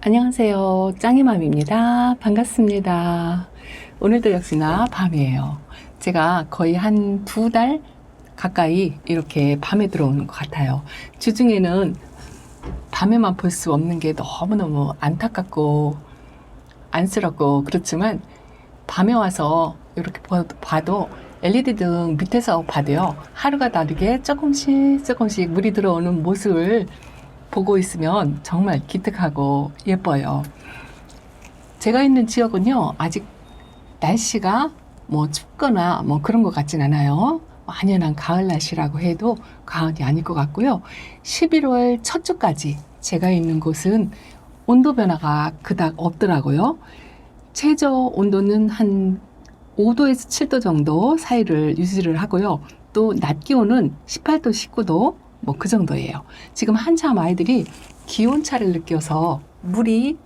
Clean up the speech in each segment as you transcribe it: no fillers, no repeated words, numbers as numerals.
안녕하세요. 짱이맘입니다. 반갑습니다. 오늘도 역시나 밤이에요. 제가 거의 한 2달 가까이 이렇게 밤에 들어오는 것 같아요. 주중에는 밤에만 볼 수 없는 게 너무너무 안타깝고 안쓰럽고 그렇지만 밤에 와서 이렇게 봐도 LED 등 밑에서 봐도요. 하루가 다르게 조금씩 물이 들어오는 모습을 보고 있으면 정말 기특하고 예뻐요. 제가 있는 지역은요, 아직 날씨가 뭐 춥거나 뭐 그런 것 같진 않아요. 완연한 가을 날씨라고 해도 과언이 아닐 것 같고요. 11월 첫 주까지 제가 있는 곳은 온도 변화가 그닥 없더라고요. 최저 온도는 한 5도에서 7도 정도 사이를 유지를 하고요. 또 낮 기온은 18도, 19도 뭐 그 정도예요. 지금 한참 아이들이 기온차를 느껴서 물이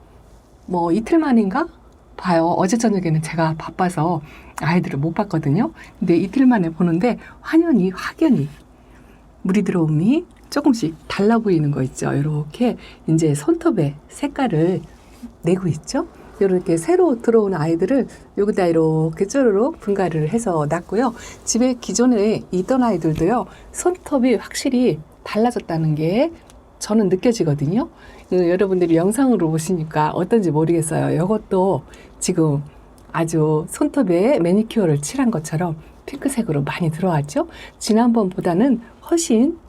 뭐 이틀 만인가 봐요. 어제 저녁에는 제가 바빠서 아이들을 못 봤거든요. 근데 이틀 만에 보는데 확연히 물이 들어옴이 조금씩 달라 보이는 거 있죠. 이렇게 이제 손톱에 색깔을 내고 있죠. 이렇게 새로 들어온 아이들을 여기다 이렇게 쪼르륵 분갈이를 해서 놨고요. 집에 기존에 있던 아이들도요. 손톱이 확실히 달라졌다는 게 저는 느껴지거든요. 여러분들이 영상으로 보시니까 어떤지 모르겠어요. 이것도 지금 아주 손톱에 매니큐어를 칠한 것처럼 핑크색으로 많이 들어왔죠. 지난번보다는 훨씬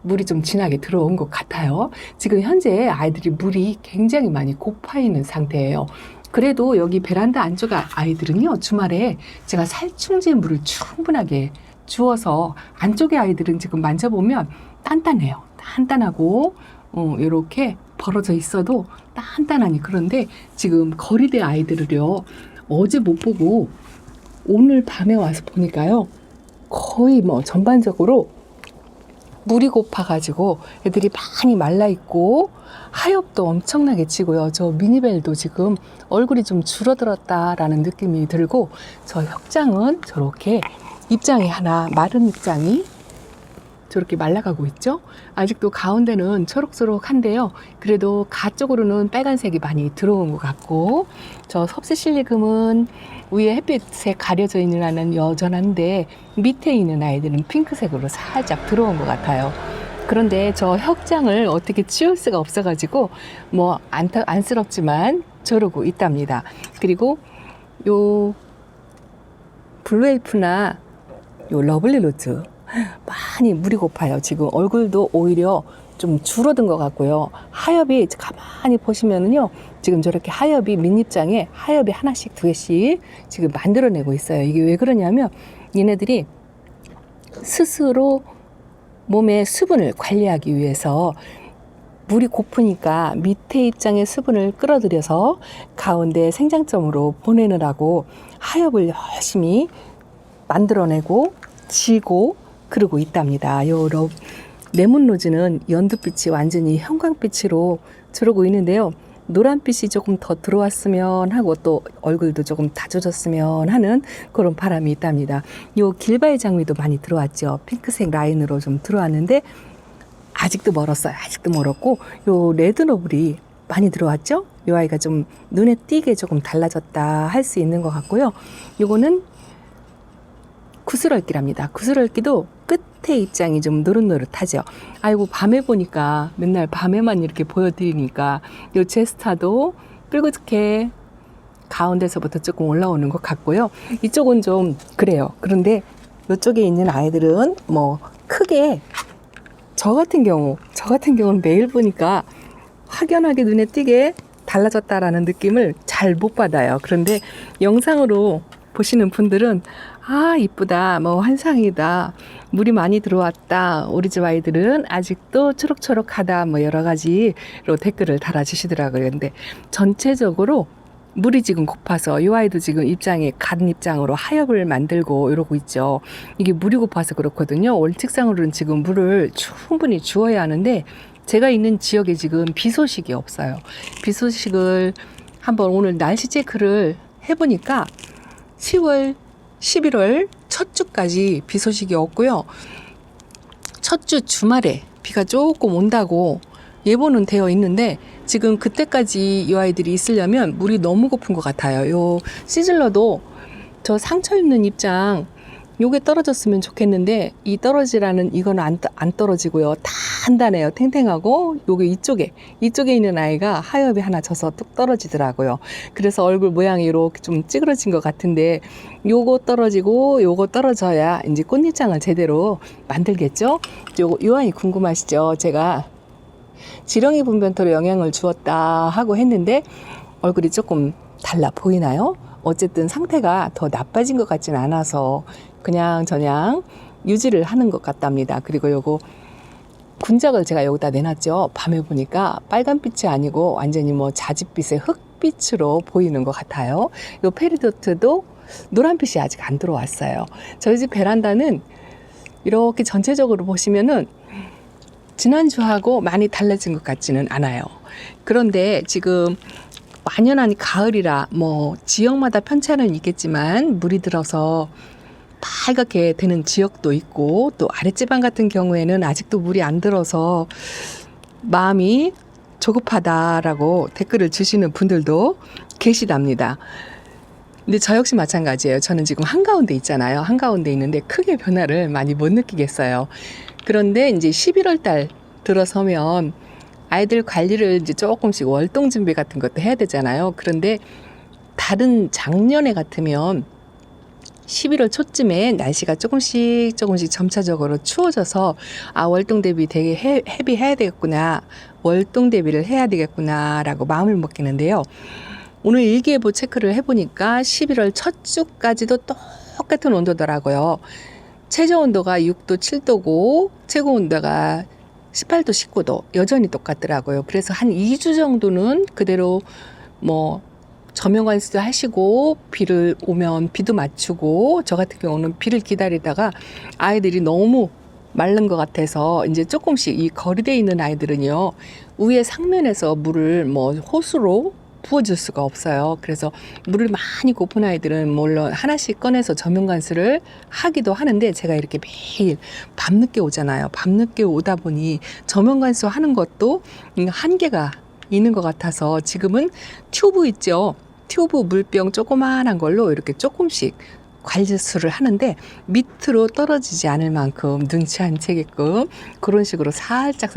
물이 좀 진하게 들어온 것 같아요. 지금 현재 아이들이 물이 굉장히 많이 고파 있는 상태예요. 그래도 여기 베란다 안쪽 아이들은요, 주말에 제가 살충제 물을 충분하게 주어서 안쪽의 아이들은 지금 만져보면 단단해요. 단단하고 이렇게 벌어져 있어도 단단하니. 그런데 지금 거리대 아이들을요, 어제 못 보고 오늘 밤에 와서 보니까요, 거의 뭐 전반적으로 물이 고파가지고 애들이 많이 말라있고 하엽도 엄청나게 지고요. 저 미니벨도 지금 얼굴이 좀 줄어들었다라는 느낌이 들고, 저 혁장은 저렇게 입장이 하나, 마른 입장이 저렇게 말라가고 있죠. 아직도 가운데는 초록초록한데요. 그래도 가 쪽으로는 빨간색이 많이 들어온 것 같고, 저 섭세실리금은 위에 햇빛에 가려져 있는 아이는 여전한데 밑에 있는 아이들은 핑크색으로 살짝 들어온 것 같아요. 그런데 저 혁장을 어떻게 치울 수가 없어가지고 뭐 안쓰럽지만 저러고 있답니다. 그리고 요 블루엘프나 요 러블리 로즈 많이 물이 고파요. 지금 얼굴도 오히려 좀 줄어든 것 같고요. 하엽이 가만히 보시면은요, 지금 저렇게 하엽이 밑입장에 하엽이 하나씩 두 개씩 지금 만들어내고 있어요. 이게 왜 그러냐면 얘네들이 스스로 몸의 수분을 관리하기 위해서 물이 고프니까 밑에 입장의 수분을 끌어들여서 가운데 생장점으로 보내느라고 하엽을 열심히 만들어내고 지고 그러고 있답니다. 요 레몬로즈는 연두빛이 완전히 형광빛으로 들어오고 있는데요. 노란빛이 조금 더 들어왔으면 하고 또 얼굴도 조금 다져졌으면 하는 그런 바람이 있답니다. 요 길바의 장미도 많이 들어왔죠. 핑크색 라인으로 좀 들어왔는데 아직도 멀었어요. 아직도 멀었고, 요 레드노블이 많이 들어왔죠. 요 아이가 좀 눈에 띄게 조금 달라졌다 할 수 있는 것 같고요. 요거는 구슬얼기랍니다. 구슬얼기도 끝에 입장이 좀 노릇노릇하죠. 아이고, 밤에 보니까 맨날 밤에만 이렇게 보여드리니까 요 제스타도 뿔그랗게 가운데서부터 조금 올라오는 것 같고요. 이쪽은 좀 그래요. 그런데 이쪽에 있는 아이들은 뭐 크게 저 같은 경우는 매일 보니까 확연하게 눈에 띄게 달라졌다라는 느낌을 잘 못 받아요. 그런데 영상으로 보시는 분들은 아, 이쁘다, 뭐 환상이다, 물이 많이 들어왔다, 우리 집 아이들은 아직도 초록초록하다, 뭐 여러 가지로 댓글을 달아주시더라고요. 근데 전체적으로 물이 지금 고파서 이 아이도 지금 입장에 가른 입장으로 하엽을 만들고 이러고 있죠. 이게 물이 고파서 그렇거든요. 월측상으로는 지금 물을 충분히 주어야 하는데 제가 있는 지역에 지금 비 소식이 없어요. 비 소식을 한번 오늘 날씨 체크를 해보니까 10월 11월 첫 주까지 비 소식이 없고요. 첫 주 주말에 비가 조금 온다고 예보는 되어 있는데 지금 그때까지 이 아이들이 있으려면 물이 너무 고픈 것 같아요. 요 시즐러도 저 상처 있는 입장 요게 떨어졌으면 좋겠는데 이 떨어지라는 이건 안 떨어지고요. 단단해요. 탱탱하고 요게 이쪽에 있는 아이가 하엽이 하나 져서 뚝 떨어지더라고요. 그래서 얼굴 모양이 이렇게 좀 찌그러진 것 같은데 요거 떨어지고 요거 떨어져야 이제 꽃잎장을 제대로 만들겠죠. 요 아이 궁금하시죠? 제가 지렁이 분변토로 영향을 주었다 하고 했는데 얼굴이 조금 달라 보이나요? 어쨌든 상태가 더 나빠진 것 같지는 않아서 그냥 저냥 유지를 하는 것 같답니다. 그리고 요거 군작을 제가 여기다 내놨죠. 밤에 보니까 빨간빛이 아니고 완전히 뭐 자줏빛의 흑빛으로 보이는 것 같아요. 요 페리도트도 노란빛이 아직 안 들어왔어요. 저희 집 베란다는 이렇게 전체적으로 보시면은 지난주하고 많이 달라진 것 같지는 않아요. 그런데 지금 만연한 가을이라 뭐 지역마다 편차는 있겠지만 물이 들어서 빨갛게 되는 지역도 있고 또 아랫지방 같은 경우에는 아직도 물이 안 들어서 마음이 조급하다라고 댓글을 주시는 분들도 계시답니다. 근데 저 역시 마찬가지예요. 저는 지금 한가운데 있잖아요. 한가운데 있는데 크게 변화를 많이 못 느끼겠어요. 그런데 이제 11월 달 들어서면 아이들 관리를 이제 조금씩 월동 준비 같은 것도 해야 되잖아요. 그런데 다른 작년에 같으면 11월 초쯤에 날씨가 조금씩 점차적으로 추워져서 월동 대비 되게 헤비해야 되겠구나. 월동 대비를 해야 되겠구나 라고 마음을 먹기는데요. 오늘 일기예보 체크를 해보니까 11월 첫 주까지도 똑같은 온도더라고요. 최저 온도가 6도, 7도고 최고 온도가 18도, 19도 여전히 똑같더라고요. 그래서 한 2주 정도는 그대로 뭐 저명관수도 하시고 비를 오면 비도 맞추고 저 같은 경우는 비를 기다리다가 아이들이 너무 마른 것 같아서 이제 조금씩 이 거리대에 있는 아이들은요 위에 상면에서 물을 뭐 호수로 부어줄 수가 없어요. 그래서 물을 많이 고픈 아이들은 물론 하나씩 꺼내서 저명관수를 하기도 하는데 제가 이렇게 매일 밤늦게 오잖아요. 밤늦게 오다 보니 저명관수 하는 것도 한계가 있는 것 같아서 지금은 튜브 있죠. 튜브 물병 조그만한 걸로 이렇게 조금씩 관리수를 하는데 밑으로 떨어지지 않을 만큼 눈치 안 채게끔 그런 식으로 살짝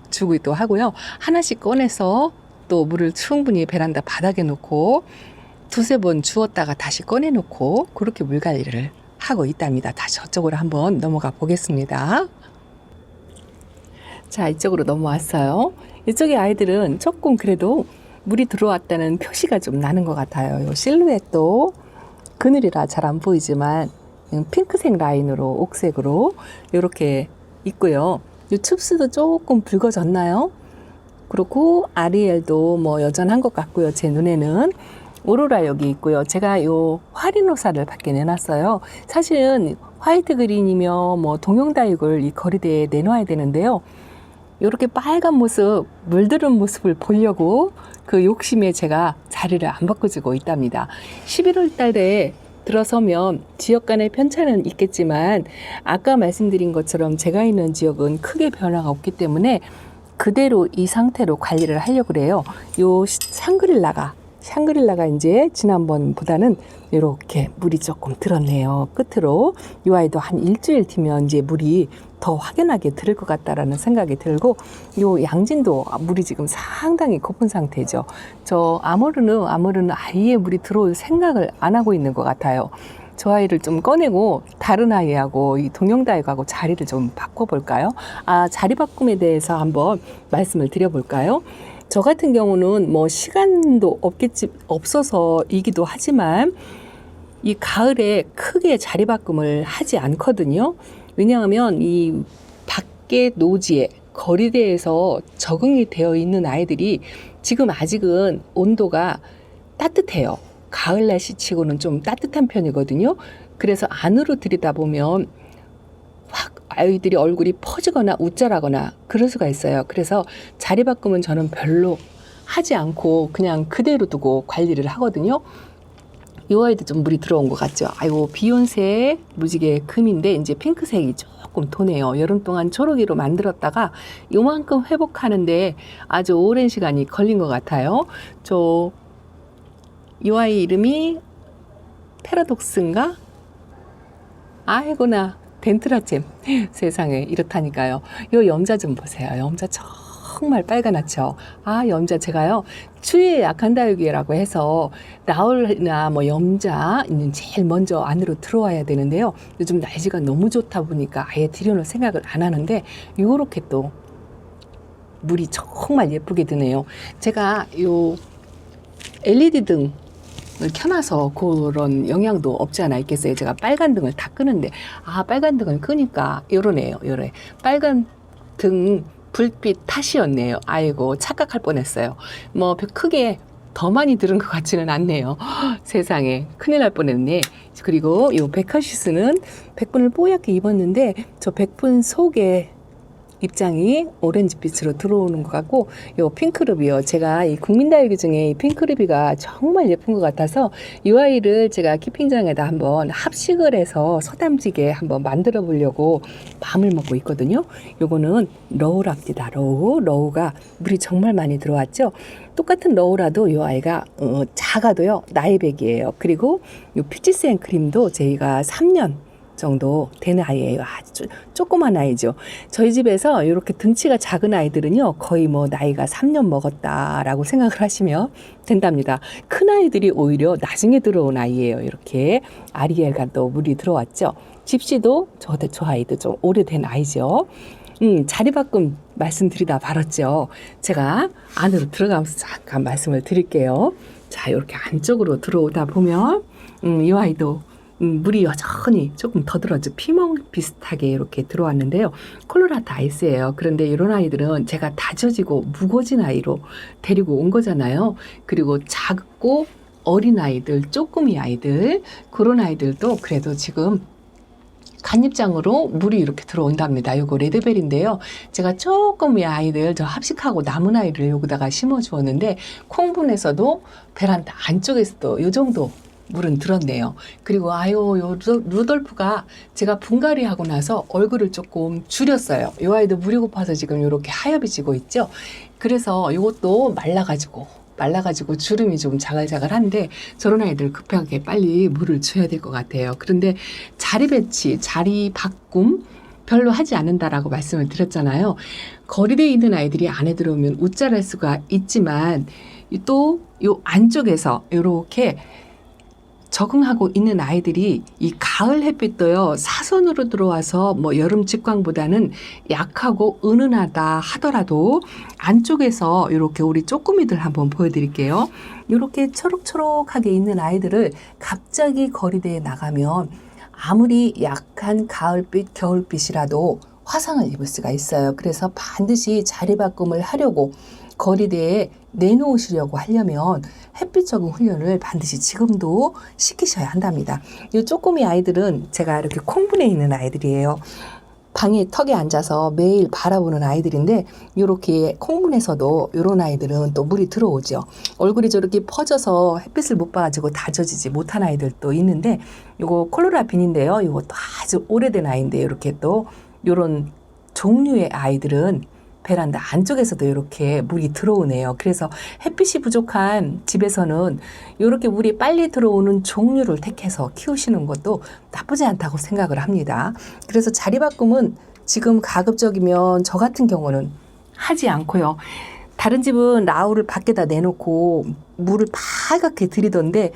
주기도 하고요. 하나씩 꺼내서 또 물을 충분히 베란다 바닥에 놓고 두세 번 주었다가 다시 꺼내 놓고 그렇게 물 관리를 하고 있답니다. 다시 저쪽으로 한번 넘어가 보겠습니다. 자, 이쪽으로 넘어왔어요. 이쪽의 아이들은 조금 그래도 물이 들어왔다는 표시가 좀 나는 것 같아요. 이 실루엣도 그늘이라 잘 안 보이지만 핑크색 라인으로 옥색으로 이렇게 있고요. 이 춥스도 조금 붉어졌나요? 그리고 아리엘도 뭐 여전한 것 같고요. 제 눈에는 오로라 여기 있고요. 제가 요 화리노사를 밖에 내놨어요. 사실은 화이트 그린이며 뭐 동영다육을 이 거리대에 내놔야 되는데요. 이렇게 빨간 모습, 물들은 모습을 보려고 그 욕심에 제가 자리를 안 바꿔주고 있답니다. 11월 달에 들어서면 지역 간의 편차는 있겠지만 아까 말씀드린 것처럼 제가 있는 지역은 크게 변화가 없기 때문에 그대로 이 상태로 관리를 하려고 그래요. 요 샹그릴라가 이제 지난번보다는 이렇게 물이 조금 들었네요. 끝으로 이 아이도 한 일주일 뒤면 이제 물이 더 확연하게 들을 것 같다라는 생각이 들고 요 양진도 물이 지금 상당히 고픈 상태죠. 저 아모르는 아예 물이 들어올 생각을 안 하고 있는 것 같아요. 저 아이를 좀 꺼내고 다른 아이하고 이 동영다육하고 자리를 좀 바꿔볼까요? 자리 바꿈에 대해서 한번 말씀을 드려볼까요? 저 같은 경우는 뭐 시간도 없어서이기도 하지만 이 가을에 크게 자리 바꿈을 하지 않거든요. 왜냐하면 이 밖에 노지에 거리대에서 적응이 되어 있는 아이들이 지금 아직은 온도가 따뜻해요. 가을 날씨 치고는 좀 따뜻한 편이거든요. 그래서 안으로 들이다보면 확 아이들이 얼굴이 퍼지거나 우쭐하거나 그럴 수가 있어요. 그래서 자리 바꿈은 저는 별로 하지 않고 그냥 그대로 두고 관리를 하거든요. 이 아이도 좀 물이 들어온 것 같죠. 아이고, 비욘세 무지개 금인데 이제 핑크색이 조금 도네요. 여름 동안 초록이로 만들었다가 요만큼 회복하는데 아주 오랜 시간이 걸린 것 같아요. 이 아이 이름이 패러독스인가? 아이고나, 덴트라잼. 세상에, 이렇다니까요. 요 염자 좀 보세요. 염자 정말 빨갛죠. 염자 제가요, 추위에 약한 다육이라고 해서 나올이나 뭐 염자는 제일 먼저 안으로 들어와야 되는데요. 요즘 날씨가 너무 좋다 보니까 아예 들여놓을 생각을 안 하는데 요렇게 또 물이 정말 예쁘게 드네요. 제가 요 LED 등을 켜놔서 그런 영향도 없지 않아 있겠어요. 제가 빨간 등을 다 끄는데 빨간 등을 끄니까 요러네요. 요래 빨간 등 불빛 탓이었네요. 아이고, 착각할 뻔했어요. 뭐 크게 더 많이 들은 것 같지는 않네요. 세상에, 큰일 날 뻔했네. 그리고 요 베카시스는 백분을 뽀얗게 입었는데 저 백분 속에 입장이 오렌지빛으로 들어오는 것 같고, 요 핑크루비요. 제가 이 국민다육이 중에 이 핑크루비가 정말 예쁜 것 같아서 이 아이를 제가 키핑장에다 한번 합식을 해서 서담지게 한번 만들어 보려고 마음을 먹고 있거든요. 요거는 러우랍니다. 러우가 물이 정말 많이 들어왔죠. 똑같은 러우라도 이 아이가 작아도요 나이백이에요. 그리고 요 피치스 앤 크림도 저희가 3년 정도 된 아이예요. 아주 조그만 아이죠. 저희 집에서 이렇게 등치가 작은 아이들은요 거의 뭐 나이가 3년 먹었다라고 생각을 하시면 된답니다. 큰 아이들이 오히려 나중에 들어온 아이예요. 이렇게 아리엘과 또 물이 들어왔죠. 집시도 저 아이도 좀 오래된 아이죠. 자리바꿈 말씀드리다 말았죠. 제가 안으로 들어가면서 잠깐 말씀을 드릴게요. 자, 이렇게 안쪽으로 들어오다 보면 이 아이도 물이 여전히 조금 더 들어왔죠. 피멍 비슷하게 이렇게 들어왔는데요. 콜로라타 아이스예요. 그런데 이런 아이들은 제가 다져지고 무거워진 아이로 데리고 온 거잖아요. 그리고 작고 어린 아이들, 쪼꾸미 아이들, 그런 아이들도 그래도 지금 간입장으로 물이 이렇게 들어온답니다. 요거 레드벨인데요. 제가 조금 이 아이들 저 합식하고 남은 아이를 여기다가 심어 주었는데 콩분에서도 베란다 안쪽에서도 요 정도 물은 들었네요. 그리고 요 루돌프가 제가 분갈이 하고 나서 얼굴을 조금 줄였어요. 요 아이도 물이 고파서 지금 이렇게 하엽이 지고 있죠. 그래서 이것도 말라가지고 주름이 좀 자글자글한데 저런 아이들 급하게 빨리 물을 줘야 될 것 같아요. 그런데 자리 배치, 자리 바꿈 별로 하지 않는다라고 말씀을 드렸잖아요. 거리대에 있는 아이들이 안에 들어오면 웃자랄 수가 있지만 또 요 안쪽에서 이렇게 적응하고 있는 아이들이 이 가을 햇빛도요 사선으로 들어와서 뭐 여름 직광보다는 약하고 은은하다 하더라도 안쪽에서 이렇게 우리 쪼꾸미들 한번 보여드릴게요. 이렇게 초록초록하게 있는 아이들을 갑자기 거리대에 나가면 아무리 약한 가을빛, 겨울빛이라도 화상을 입을 수가 있어요. 그래서 반드시 자리바꿈을 하려고 거리대에 내놓으시려고 하려면 햇빛 적응 훈련을 반드시 지금도 시키셔야 한답니다. 이 쪼꼬미 아이들은 제가 이렇게 콩분에 있는 아이들이에요. 방에 턱에 앉아서 매일 바라보는 아이들인데 이렇게 콩분에서도 이런 아이들은 또 물이 들어오죠. 얼굴이 저렇게 퍼져서 햇빛을 못 봐가지고 다져지지 못한 아이들도 있는데 이거 콜로라빈인데요. 이것도 아주 오래된 아이인데 이렇게 또 이런 종류의 아이들은 베란다 안쪽에서도 이렇게 물이 들어오네요. 그래서 햇빛이 부족한 집에서는 이렇게 물이 빨리 들어오는 종류를 택해서 키우시는 것도 나쁘지 않다고 생각을 합니다. 그래서 자리바꿈은 지금 가급적이면 저 같은 경우는 하지 않고요. 다른 집은 라우를 밖에다 내놓고 물을 파랗게 들이던데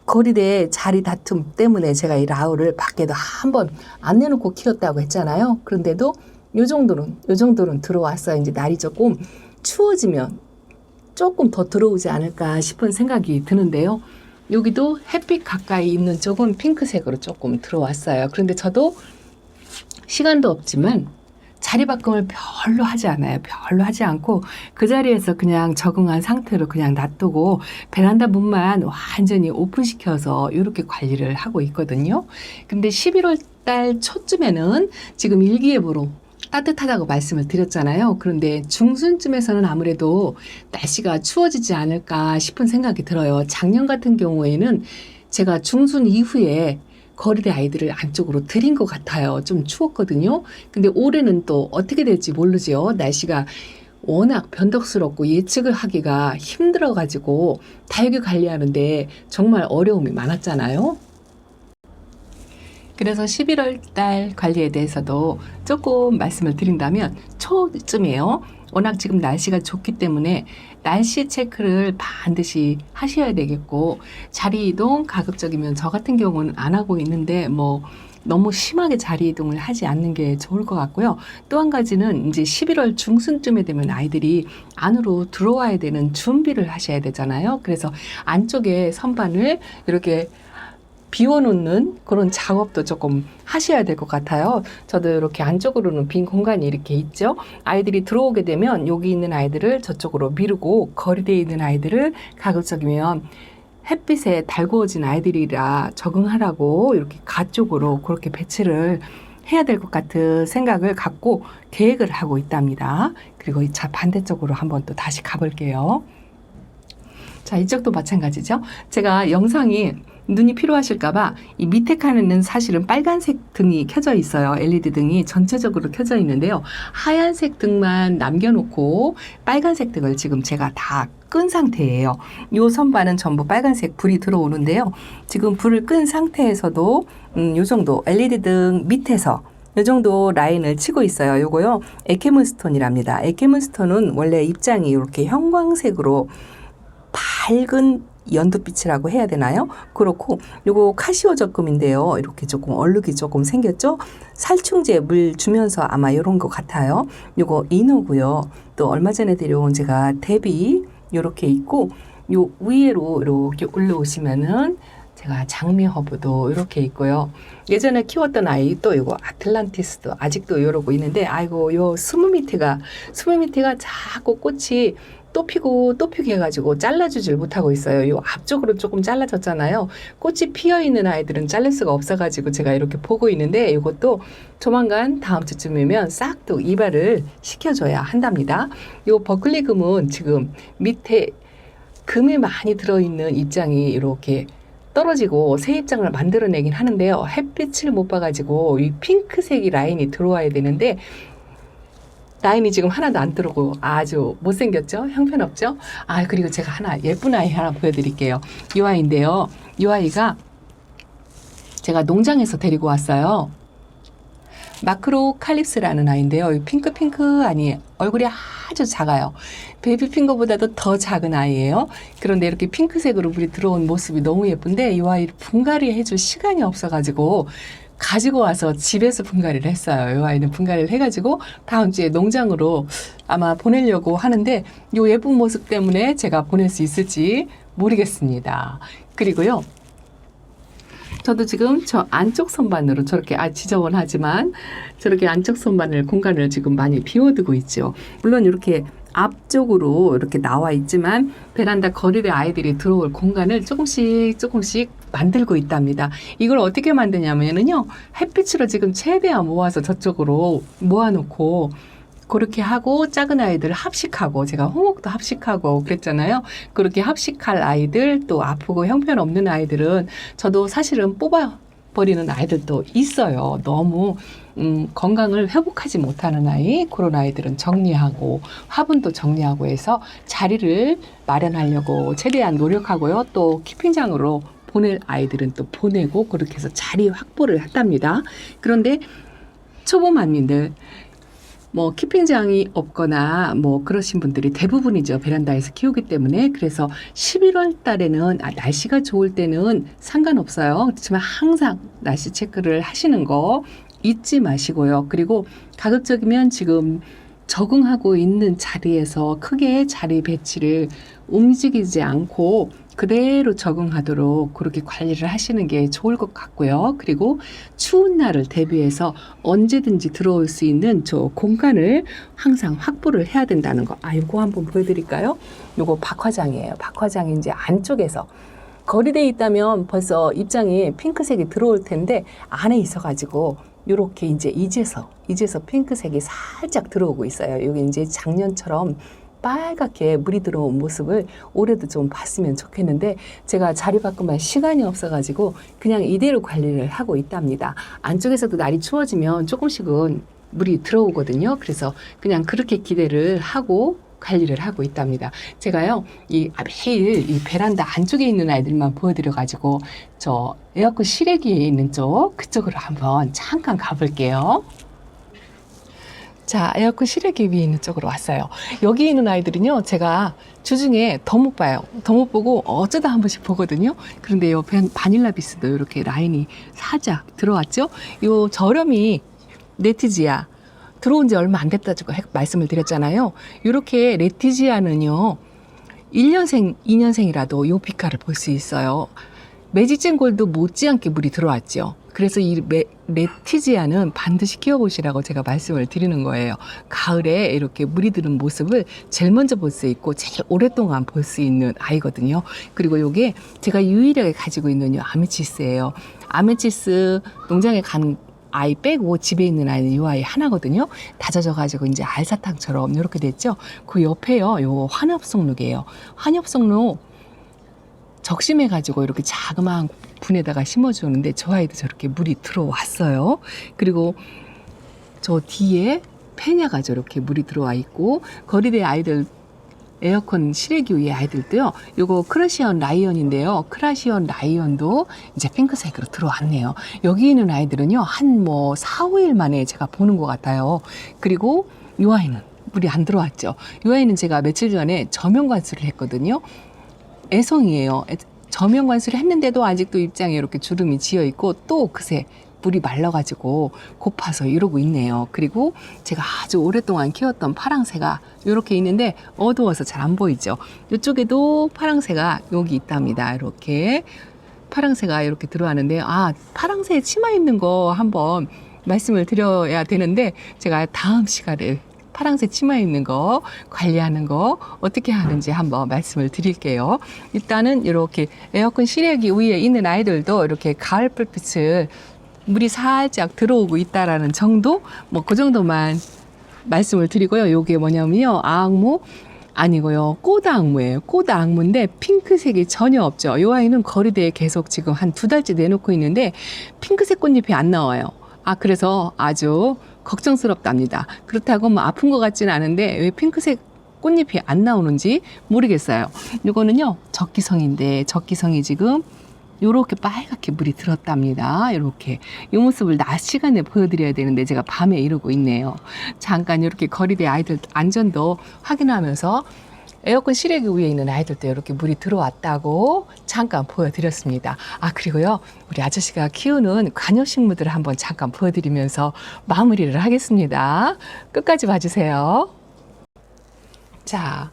거리대 자리 다툼 때문에 제가 이 라우를 밖에다 한번 안 내놓고 키웠다고 했잖아요. 그런데도 요 정도는 들어왔어요. 이제 날이 조금 추워지면 조금 더 들어오지 않을까 싶은 생각이 드는데요. 여기도 햇빛 가까이 있는 쪽은 핑크색으로 조금 들어왔어요. 그런데 저도 시간도 없지만 자리바꿈을 별로 하지 않아요. 별로 하지 않고 그 자리에서 그냥 적응한 상태로 그냥 놔두고 베란다 문만 완전히 오픈시켜서 이렇게 관리를 하고 있거든요. 근데 11월 달 초쯤에는 지금 일기예보로 따뜻하다고 말씀을 드렸잖아요. 그런데 중순쯤에서는 아무래도 날씨가 추워지지 않을까 싶은 생각이 들어요. 작년 같은 경우에는 제가 중순 이후에 거리대 아이들을 안쪽으로 들인 것 같아요. 좀 추웠거든요. 근데 올해는 또 어떻게 될지 모르죠. 날씨가 워낙 변덕스럽고 예측을 하기가 힘들어가지고 다육이 관리하는데 정말 어려움이 많았잖아요. 그래서 11월 달 관리에 대해서도 조금 말씀을 드린다면 초쯤이에요. 워낙 지금 날씨가 좋기 때문에 날씨 체크를 반드시 하셔야 되겠고, 자리 이동 가급적이면 저 같은 경우는 안 하고 있는데 뭐 너무 심하게 자리 이동을 하지 않는 게 좋을 것 같고요. 또 한 가지는 이제 11월 중순쯤에 되면 아이들이 안으로 들어와야 되는 준비를 하셔야 되잖아요. 그래서 안쪽에 선반을 이렇게 비워놓는 그런 작업도 조금 하셔야 될 것 같아요. 저도 이렇게 안쪽으로는 빈 공간이 이렇게 있죠. 아이들이 들어오게 되면 여기 있는 아이들을 저쪽으로 미루고 거리대에 있는 아이들을 가급적이면 햇빛에 달구어진 아이들이라 적응하라고 이렇게 가쪽으로 그렇게 배치를 해야 될 것 같은 생각을 갖고 계획을 하고 있답니다. 그리고 이 자 반대쪽으로 한번 또 다시 가볼게요. 자, 이쪽도 마찬가지죠. 제가 영상이 눈이 필요하실까봐 이 밑에 칸에는 사실은 빨간색 등이 켜져 있어요. LED 등이 전체적으로 켜져 있는데요. 하얀색 등만 남겨놓고 빨간색 등을 지금 제가 다 끈 상태예요. 이 선반은 전부 빨간색 불이 들어오는데요. 지금 불을 끈 상태에서도 이 정도 LED 등 밑에서 이 정도 라인을 치고 있어요. 요거요, 에케문스톤이랍니다. 에케문스톤은 원래 입장이 이렇게 형광색으로 밝은 연두빛이라고 해야 되나요? 그렇고 요거 카시오 적금인데요. 이렇게 조금 얼룩이 조금 생겼죠? 살충제 물 주면서 아마 이런 것 같아요. 요거 이너고요. 또 얼마 전에 데려온 제가 대비 요렇게 있고, 요 위로 이렇게 올라오시면은 제가 장미 허브도 이렇게 있고요. 예전에 키웠던 아이 또 이거 아틀란티스도 아직도 이러고 있는데, 아이고 요 스무미티가 자꾸 꽃이 또 피고 또 피게 해가지고 잘라주질 못하고 있어요. 요 앞쪽으로 조금 잘라졌잖아요. 꽃이 피어있는 아이들은 자를 수가 없어가지고 제가 이렇게 보고 있는데, 이것도 조만간 다음 주쯤이면 싹 또 이발을 시켜줘야 한답니다. 요 버클리 금은 지금 밑에 금이 많이 들어있는 입장이 이렇게 떨어지고 새 입장을 만들어내긴 하는데요. 햇빛을 못 봐가지고 이 핑크색이 라인이 들어와야 되는데 라인이 지금 하나도 안 들어오고 아주 못생겼죠? 형편없죠? 아, 그리고 제가 하나 예쁜 아이 하나 보여드릴게요. 이 아이인데요. 이 아이가 제가 농장에서 데리고 왔어요. 마크로 칼립스라는 아이인데요. 핑크 아니, 얼굴이 아주 작아요. 베이비핑거보다도 더 작은 아이예요. 그런데 이렇게 핑크색으로 물이 들어온 모습이 너무 예쁜데 이 아이를 분갈이 해줄 시간이 없어가지고 가지고 와서 집에서 분갈이를 했어요. 이 아이는 분갈이를 해가지고 다음 주에 농장으로 아마 보내려고 하는데 이 예쁜 모습 때문에 제가 보낼 수 있을지 모르겠습니다. 그리고요, 저도 지금 저 안쪽 선반으로 저렇게 지저분하지만 저렇게 안쪽 선반을 공간을 지금 많이 비워두고 있죠. 물론 이렇게 앞쪽으로 이렇게 나와 있지만 베란다 거리대 아이들이 들어올 공간을 조금씩 만들고 있답니다. 이걸 어떻게 만드냐면요, 햇빛으로 지금 최대한 모아서 저쪽으로 모아놓고 그렇게 하고 작은 아이들 합식하고, 제가 홍옥도 합식하고 그랬잖아요. 그렇게 합식할 아이들, 또 아프고 형편없는 아이들은 저도 사실은 뽑아버리는 아이들도 있어요. 너무 건강을 회복하지 못하는 아이, 그런 아이들은 정리하고 화분도 정리하고 해서 자리를 마련하려고 최대한 노력하고요. 또 키핑장으로 보낼 아이들은 또 보내고 그렇게 해서 자리 확보를 한답니다. 그런데 초보맘님들, 뭐 키핑장이 없거나 뭐 그러신 분들이 대부분이죠. 베란다에서 키우기 때문에. 그래서 11월 달에는 날씨가 좋을 때는 상관없어요. 그렇지만 항상 날씨 체크를 하시는 거 잊지 마시고요. 그리고 가급적이면 지금 적응하고 있는 자리에서 크게 자리 배치를 움직이지 않고 그대로 적응하도록 그렇게 관리를 하시는 게 좋을 것 같고요. 그리고 추운 날을 대비해서 언제든지 들어올 수 있는 저 공간을 항상 확보를 해야 된다는 거. 요거 한번 보여드릴까요? 요거 박화장이에요. 박화장이 이제 안쪽에서 거리대에 있다면 벌써 입장이 핑크색이 들어올 텐데 안에 있어가지고 요렇게 이제서 핑크색이 살짝 들어오고 있어요. 여기 이제 작년처럼 빨갛게 물이 들어온 모습을 올해도 좀 봤으면 좋겠는데 제가 자리 바꾸면 시간이 없어가지고 그냥 이대로 관리를 하고 있답니다. 안쪽에서도 날이 추워지면 조금씩은 물이 들어오거든요. 그래서 그냥 그렇게 기대를 하고 관리를 하고 있답니다. 제가요, 매일 이 베란다 안쪽에 있는 아이들만 보여드려가지고 저 에어컨 실외기에 있는 그쪽으로 한번 잠깐 가볼게요. 자, 에어컨 실외기 위에 있는 쪽으로 왔어요. 여기 있는 아이들은요, 제가 주중에 더 못 봐요. 더 못 보고 어쩌다 한 번씩 보거든요. 그런데 요 바닐라 비스도 이렇게 라인이 살짝 들어왔죠. 요 저렴이 레티지아 들어온 지 얼마 안 됐다고 말씀을 드렸잖아요. 이렇게 레티지아는요, 1년생, 2년생이라도 요 빛깔을 볼 수 있어요. 매직젠 골도 못지않게 물이 들어왔죠. 그래서 이 레티지아는 반드시 키워보시라고 제가 말씀을 드리는 거예요. 가을에 이렇게 물이 드는 모습을 제일 먼저 볼 수 있고 제일 오랫동안 볼 수 있는 아이거든요. 그리고 요게 제가 유일하게 가지고 있는 요 아메치스예요. 아메치스 농장에 간 아이 빼고 집에 있는 아이는 이 아이 하나거든요. 다져져가지고 이제 알사탕처럼 이렇게 됐죠. 그 옆에요, 요 환엽송록이에요. 환엽송록 적심해가지고 이렇게 자그마한 분에다가 심어주는데 저 아이도 저렇게 물이 들어왔어요. 그리고 저 뒤에 페냐가 저렇게 물이 들어와 있고 거리대 아이들 에어컨 실외기 위에 아이들도요. 요거 크라시언 라이언인데요. 크라시언 라이언도 이제 핑크색으로 들어왔네요. 여기 있는 아이들은요. 한 4, 5일 만에 제가 보는 것 같아요. 그리고 요 아이는 물이 안 들어왔죠. 요 아이는 제가 며칠 전에 저면 관수를 했거든요. 애송이에요. 저면 관수를 했는데도 아직도 입장에 이렇게 주름이 지어 있고 또 그새 물이 말라가지고 고파서 이러고 있네요. 그리고 제가 아주 오랫동안 키웠던 파랑새가 이렇게 있는데 어두워서 잘 안 보이죠. 이쪽에도 파랑새가 여기 있답니다. 이렇게 파랑새가 이렇게 들어왔는데 파랑새 치마 입는 거 한번 말씀을 드려야 되는데 제가 다음 시간에 파랑새 치마 입는 거 관리하는 거 어떻게 하는지 한번 말씀을 드릴게요. 일단은 이렇게 에어컨 실외기 위에 있는 아이들도 이렇게 가을 불빛을 물이 살짝 들어오고 있다라는 정도? 그 정도만 말씀을 드리고요. 요게 뭐냐면요. 아악무 아니고요. 꼬다악무예요. 꼬다악무인데 핑크색이 전혀 없죠. 요 아이는 거리대에 계속 지금 한 2달째 내놓고 있는데 핑크색 꽃잎이 안 나와요. 그래서 아주 걱정스럽답니다. 그렇다고 아픈 것 같지는 않은데 왜 핑크색 꽃잎이 안 나오는지 모르겠어요. 요거는요. 적기성인데 적기성이 지금 요렇게 빨갛게 물이 들었답니다. 요렇게 이 모습을 낮 시간에 보여드려야 되는데 제가 밤에 이러고 있네요. 잠깐 이렇게 거리대 아이들 안전도 확인하면서 에어컨 실외기 위에 있는 아이들도 이렇게 물이 들어왔다고 잠깐 보여드렸습니다. 그리고요, 우리 아저씨가 키우는 관엽식물들을 한번 잠깐 보여드리면서 마무리를 하겠습니다. 끝까지 봐주세요. 자,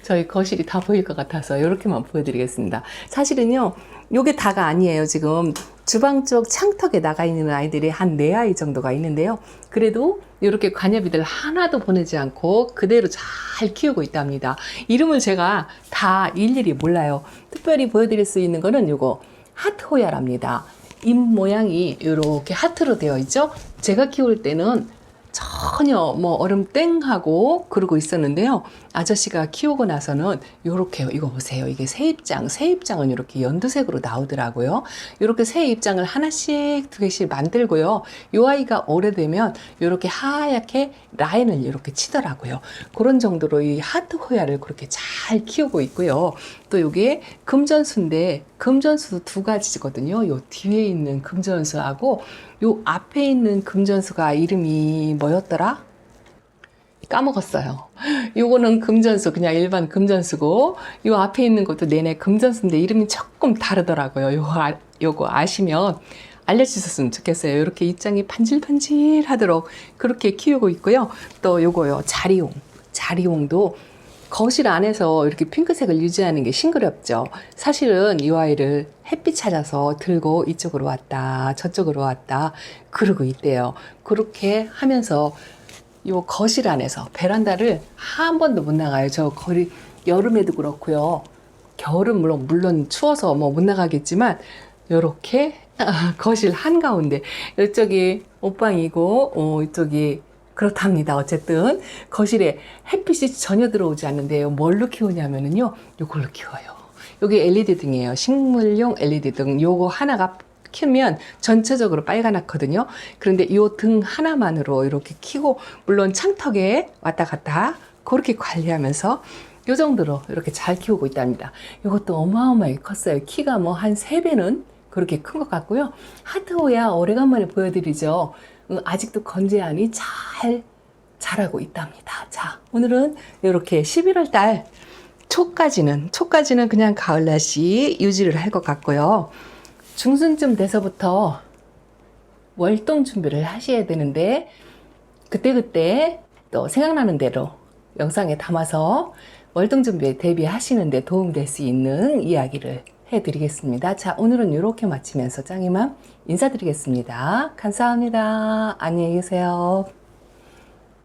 저희 거실이 다 보일 것 같아서 이렇게만 보여드리겠습니다. 사실은요, 요게 다가 아니에요. 지금 주방 쪽 창턱에 나가 있는 아이들이 한 4아이 정도가 있는데요. 그래도 이렇게 관엽이들 하나도 보내지 않고 그대로 잘 키우고 있답니다. 이름을 제가 다 일일이 몰라요. 특별히 보여드릴 수 있는 거는 요거 하트호야랍니다. 잎 모양이 이렇게 하트로 되어 있죠. 제가 키울 때는 전혀 얼음 땡하고 그러고 있었는데요. 아저씨가 키우고 나서는 요렇게 이거 보세요. 이게 새입장은 이렇게 연두색으로 나오더라고요. 이렇게 새 입장을 하나씩 2개씩 만들고요. 요 아이가 오래되면 이렇게 하얗게 라인을 이렇게 치더라고요. 그런 정도로 이 하트 호야를 그렇게 잘 키우고 있고요. 또 요게 금전수인데 금전수 2가지거든요. 요 뒤에 있는 금전수하고 요 앞에 있는 금전수가 이름이 뭐였더라? 까먹었어요. 요거는 금전수, 그냥 일반 금전수고, 요 앞에 있는 것도 내내 금전수인데 이름이 조금 다르더라고요. 요거 아시면 알려주셨으면 좋겠어요. 이렇게 입장이 반질반질 하도록 그렇게 키우고 있고요. 또 요거요, 자리용도 거실 안에서 이렇게 핑크색을 유지하는 게 싱그럽죠. 사실은 이 아이를 햇빛 찾아서 들고 이쪽으로 왔다 저쪽으로 왔다 그러고 있대요. 그렇게 하면서 요 거실 안에서 베란다를 한 번도 못 나가요. 저 거리 여름에도 그렇고요. 겨울은 물론 추워서 못 나가겠지만 요렇게 거실 한가운데 이쪽이 옷방이고 이쪽이 그렇답니다. 어쨌든 거실에 햇빛이 전혀 들어오지 않는데요. 뭘로 키우냐면은요, 요걸로 키워요. 여기 LED 등이에요. 식물용 LED 등. 요거 하나가 키우면 전체적으로 빨간하거든요. 그런데 요 등 하나만으로 이렇게 키고, 물론 창턱에 왔다 갔다 그렇게 관리하면서 요 정도로 이렇게 잘 키우고 있답니다. 이것도 어마어마하게 컸어요. 키가 뭐 한 3배는 그렇게 큰 것 같고요. 하트호야 오래간만에 보여드리죠. 아직도 건재하니 잘 자라고 있답니다. 자, 오늘은 이렇게 11월 달 초까지는 그냥 가을 날씨 유지를 할 것 같고요. 중순쯤 돼서부터 월동 준비를 하셔야 되는데, 그때그때 또 생각나는 대로 영상에 담아서 월동 준비에 대비하시는데 도움될 수 있는 이야기를 해드리겠습니다. 자, 오늘은 이렇게 마치면서 짱이맘 인사드리겠습니다. 감사합니다. 안녕히 계세요.